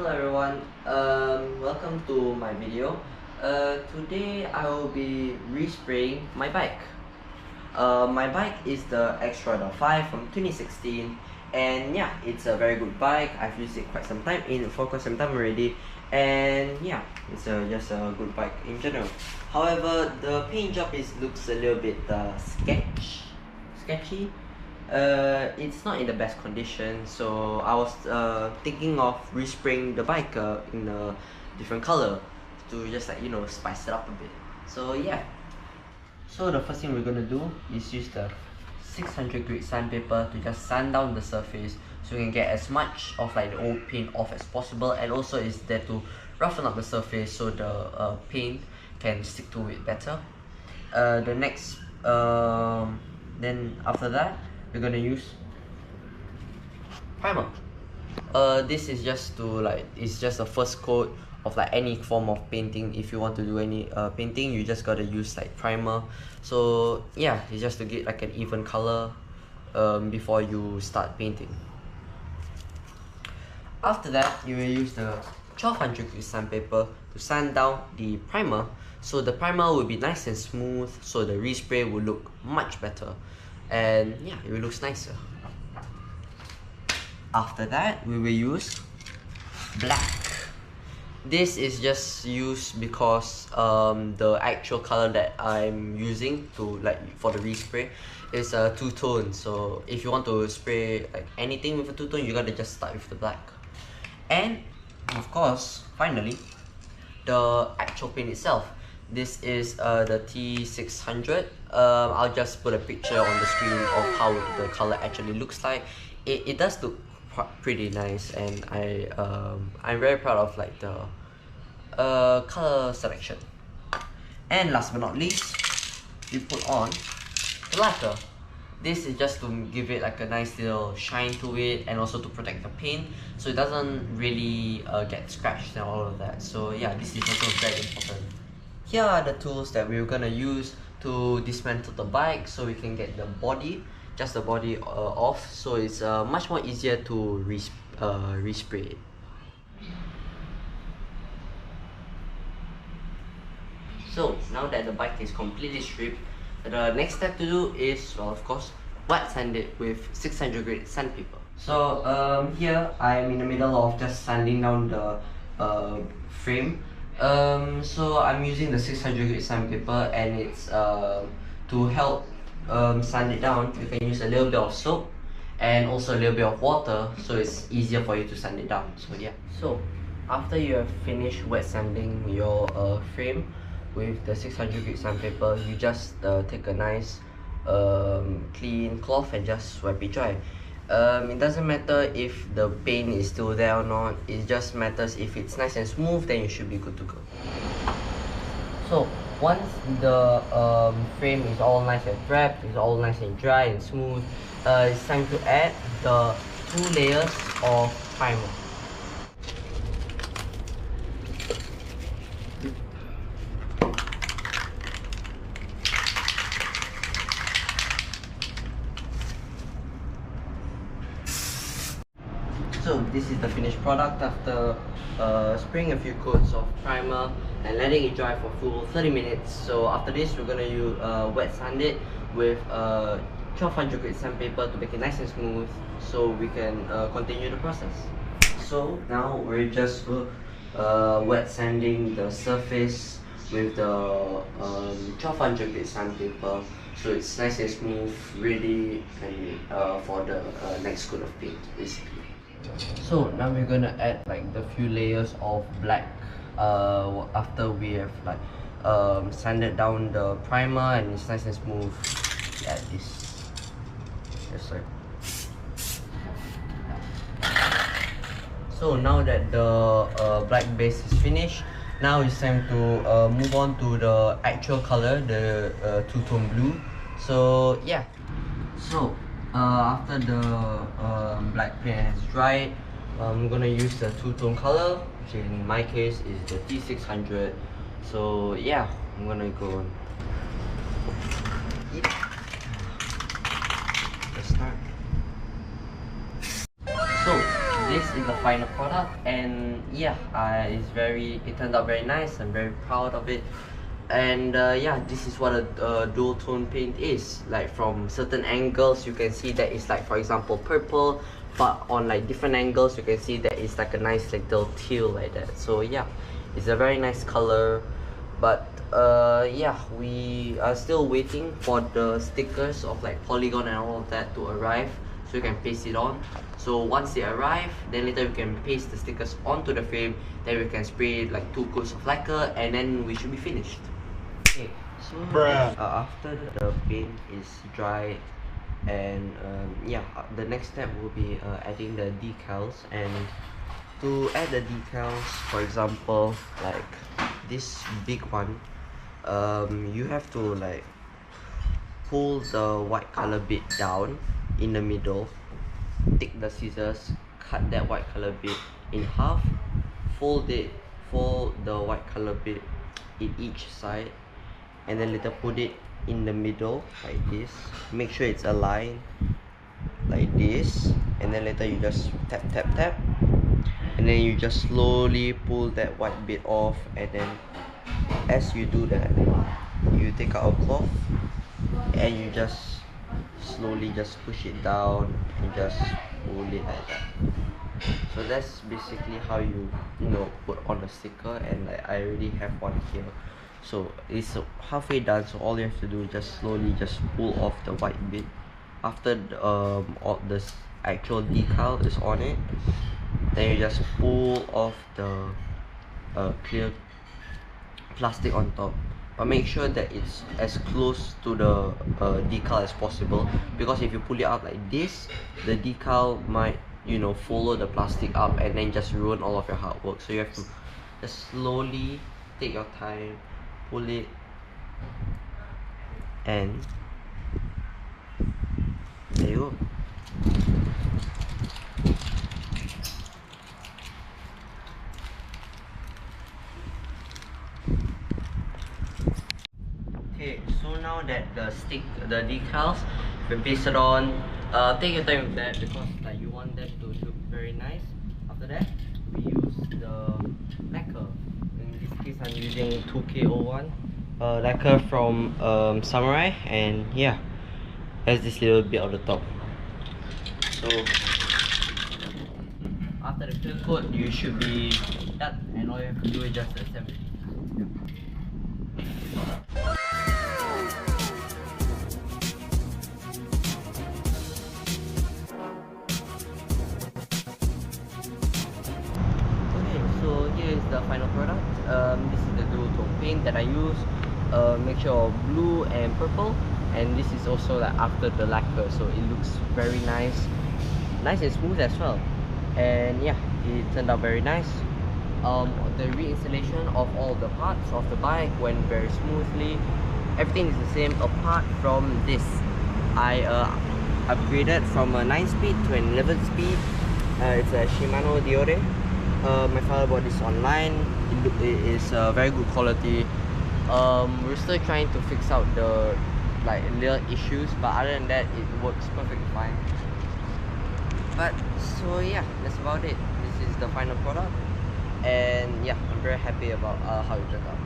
Hello everyone, welcome to my video. Today I will be respraying my bike. My bike is the Extra 5 from 2016, and yeah, it's a very good bike. I've used it for quite some time already, and yeah, it's just a good bike in general. However, the paint job looks a little bit sketchy. It's not in the best condition, so I was thinking of respraying the bike in a different color to just spice it up a bit. So yeah. So the first thing we're gonna do is use the 600 grit sandpaper to just sand down the surface so we can get as much of the old paint off as possible, and also is there to roughen up the surface so the paint can stick to it better. Then after that, we're gonna use primer. This is just it's just a first coat of any form of painting. If you want to do any painting, you just gotta use primer. So yeah, it's just to get an even color before you start painting. After that, you will use the 1200 grit sandpaper to sand down the primer, so the primer will be nice and smooth, so the respray will look much better, and yeah, it will look nicer. After that, we will use black. This is just used because the actual color that I'm using for the respray is a two-tone. So if you want to spray anything with a two-tone, you gotta just start with the black. And of course, finally, the actual paint itself. This is the T600. I'll just put a picture on the screen of how the color actually looks like. It does look pretty nice, and I'm very proud of the color selection. And last but not least, we put on the lacquer. This is just to give it a nice little shine to it, and also to protect the paint so it doesn't really get scratched and all of that. So yeah, this is also very important. Here are the tools that we're gonna use to dismantle the bike so we can get the body off, so it's much more easier to respray it. So now that the bike is completely stripped, the next step to do is, well, of course, wet sand it with 600 grit sandpaper. So here I'm in the middle of just sanding down the frame. So I'm using the 600 grit sandpaper, and it's to help sand it down. You can use a little bit of soap and also a little bit of water, so it's easier for you to sand it down. So yeah. So after you have finished wet sanding your frame with the 600 grit sandpaper, you just take a nice clean cloth and just wipe it dry. It doesn't matter if the paint is still there or not, it just matters if it's nice and smooth, then you should be good to go. So once the frame is all nice and wrapped, it's all nice and dry and smooth, it's time to add the 2 layers of primer. So this is the finished product after spraying a few coats of primer and letting it dry for full 30 minutes. So after this, we're gonna wet sand it with 1200 grit sandpaper to make it nice and smooth, so we can continue the process. So now we're just wet sanding the surface with the 1200 grit sandpaper, so it's nice and smooth, ready and for the next coat of paint, basically. So now we're gonna add the few layers of black after we have sanded down the primer and it's nice and smooth. Add this. Yes sir. So now that the black base is finished, now it's time to move on to the actual color, the two-tone blue. So yeah. So after the black paint has dried, I'm gonna use the two-tone color, which in my case is the T600. So yeah, I'm gonna go on. Let's start. So this is the final product, and yeah, it turned out very nice. I'm very proud of it. And yeah, this is what a dual tone paint is. Like from certain angles you can see that it's like, for example, purple, but on like different angles you can see that it's like a nice like little teal like that. So yeah, it's a very nice color. But yeah, we are still waiting for the stickers of like polygon and all of that to arrive so you can paste it on. So once they arrive, then later we can paste the stickers onto the frame, then we can spray like 2 coats of lacquer, and then we should be finished. Okay, so after the paint is dry, and yeah, the next step will be adding the decals. And to add the decals, for example, like this big one, you have to like pull the white color bit down in the middle, take the scissors, cut that white color bit in half, fold the white color bit in each side, and then later put it in the middle like this. Make sure it's aligned like this, and then later you just tap tap tap, and then you just slowly pull that white bit off. And then as you do that, you take out a cloth and you just slowly just push it down and just pull it like that. So that's basically how you know, put on a sticker. And like I already have one here, so it's halfway done. So all you have to do is just slowly just pull off the white bit. After all this actual decal is on it, then you just pull off the clear plastic on top, but make sure that it's as close to the decal as possible, because if you pull it out like this, the decal might, you know, follow the plastic up and then just ruin all of your hard work. So you have to just slowly take your time, pull it, and there you go. Okay, so now that the decals been pasted on, take your time with that, because like you want them to look very nice. After that, we use the lacquer. In this case, I'm using 2K01 lacquer from Samurai, and yeah, has this little bit on the top. So after the clear coat, you should be done, and all you have to do is just assemble it. So here is the final product. This is the dual tone paint that I use, mixture of blue and purple, and this is also like after the lacquer, so it looks very nice and smooth as well. And yeah, it turned out very nice. The reinstallation of all the parts of the bike went very smoothly. Everything is the same apart from this. I upgraded from a 9-speed to an 11-speed. It's a Shimano Diore. My father bought this online. It is very good quality. We're still trying to fix out the like little issues, but other than that, it works perfectly fine. But so yeah, that's about it. This is the final product, and yeah, I'm very happy about how it turned out.